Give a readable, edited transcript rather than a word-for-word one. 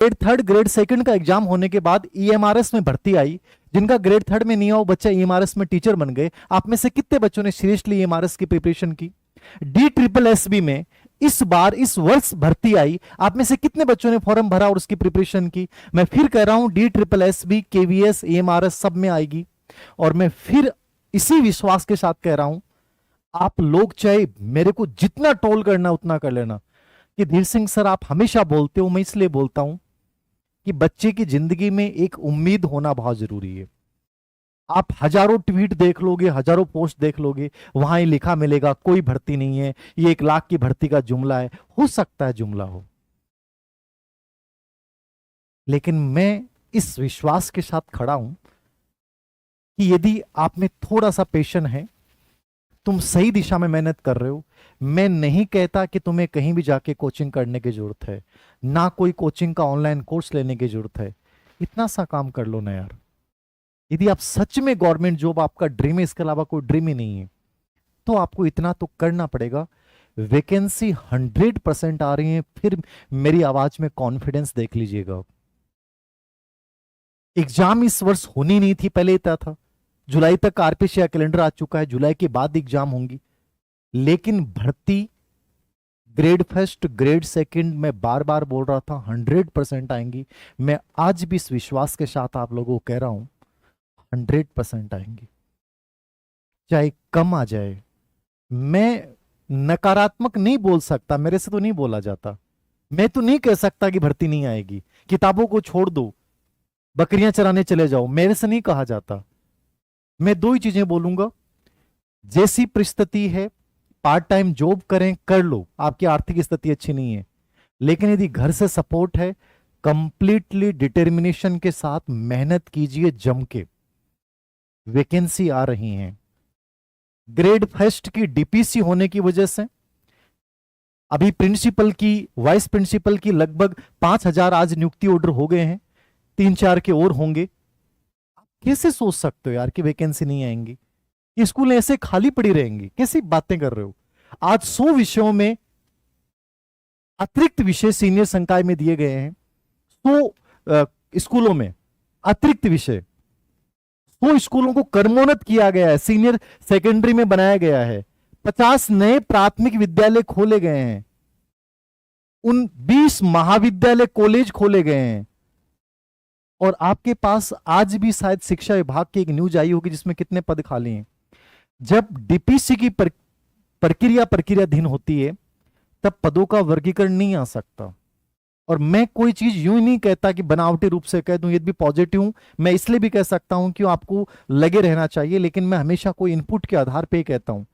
Grade third grade second का exam होने के बाद ईएमआरएस में भर्ती आई। जिनका ग्रेड थर्ड में नहीं हुआ वो बच्चा ईएमआरएस में टीचर बन गए। आप में से कितने बच्चों ने सीरियसली ईएमआरएस की प्रिपरेशन की? डी ट्रिपल एस बी में इस बार इस वर्ष भर्ती आई। आप में से कितने बच्चों ने फॉर्म भरा और उसकी प्रिपरेशन की? मैं फिर कह रहा हूं D triple S B, KVS, EMRS सब में आएगी। और मैं फिर इसी विश्वास के साथ कह रहा हूं, आप लोग चाहे मेरे को जितना ट्रोल करना उतना कर लेना कि धीर सिंह सर आप हमेशा बोलते हो, मैं इसलिए बोलता हूं कि बच्चे की जिंदगी में एक उम्मीद होना बहुत जरूरी है। आप हजारों ट्वीट देख लोगे, हजारों पोस्ट देख लोगे, वहां ही लिखा मिलेगा कोई भर्ती नहीं है, ये 1 लाख की भर्ती का जुमला है। हो सकता है जुमला हो, लेकिन मैं इस विश्वास के साथ खड़ा हूं कि यदि आप में थोड़ा सा पेशेंस है, तुम सही दिशा में मेहनत कर रहे हो। मैं नहीं कहता कि तुम्हें कहीं भी जाके कोचिंग करने की जरूरत है, ना कोई कोचिंग का ऑनलाइन कोर्स लेने की जरूरत है। इतना सा काम कर लो ना यार। यदि आप सच में गवर्नमेंट जॉब आपका ड्रीम है, इसके अलावा कोई ड्रीम ही नहीं है, तो आपको इतना तो करना पड़ेगा। वैकेंसी 100% आ रही है, फिर मेरी आवाज में कॉन्फिडेंस देख लीजिएगा। एग्जाम इस वर्ष होनी नहीं थी, पहले इतना था। जुलाई तक आरपीसी कैलेंडर आ चुका है, जुलाई के बाद एग्जाम होंगी। लेकिन भर्ती ग्रेड फर्स्ट ग्रेड सेकंड में बार बार बोल रहा था 100% आएंगी। मैं आज भी इस विश्वास के साथ आप लोगों को कह रहा हूं 100% आएंगी, चाहे कम आ जाए। मैं नकारात्मक नहीं बोल सकता, मेरे से तो नहीं बोला जाता। मैं तो नहीं कह सकता कि भर्ती नहीं आएगी, किताबों को छोड़ दो, बकरियां चराने चले जाओ, मेरे से नहीं कहा जाता। मैं दो ही चीजें बोलूंगा, जैसी परिस्थिति है पार्ट टाइम जॉब करें, कर लो, आपकी आर्थिक स्थिति अच्छी नहीं है, लेकिन यदि घर से सपोर्ट है, कंप्लीटली डिटर्मिनेशन के साथ मेहनत कीजिए जम के। वैकेंसी आ रही हैं। ग्रेड फर्स्ट की डीपीसी होने की वजह से अभी प्रिंसिपल की, वाइस प्रिंसिपल की लगभग 5,000 आज नियुक्ति ऑर्डर हो गए हैं, 3-4 के और होंगे। आप कैसे सोच सकते हो यार कि वैकेंसी नहीं आएंगी? ये स्कूल ऐसे खाली पड़ी रहेंगी? कैसी बातें कर रहे हो? आज 100 विषयों में अतिरिक्त विषय सीनियर संकाय में दिए गए हैं। 100 स्कूलों में अतिरिक्त विषय, 100 स्कूलों को कर्मोन्नत किया गया है, सीनियर सेकेंडरी में बनाया गया है। 50 नए प्राथमिक विद्यालय खोले गए हैं, 20 महाविद्यालय कॉलेज खोले गए हैं। और आपके पास आज भी शायद शिक्षा विभाग की एक न्यूज आई होगी जिसमें कितने पद खाली हैं। जब डीपीसी की प्रक्रियाधीन होती है, तब पदों का वर्गीकरण नहीं आ सकता। और मैं कोई चीज यूं ही नहीं कहता कि बनावटी रूप से कह दूं, यदि भी पॉजिटिव हूं, मैं इसलिए भी कह सकता हूं कि आपको लगे रहना चाहिए, लेकिन मैं हमेशा कोई इनपुट के आधार पे कहता हूं।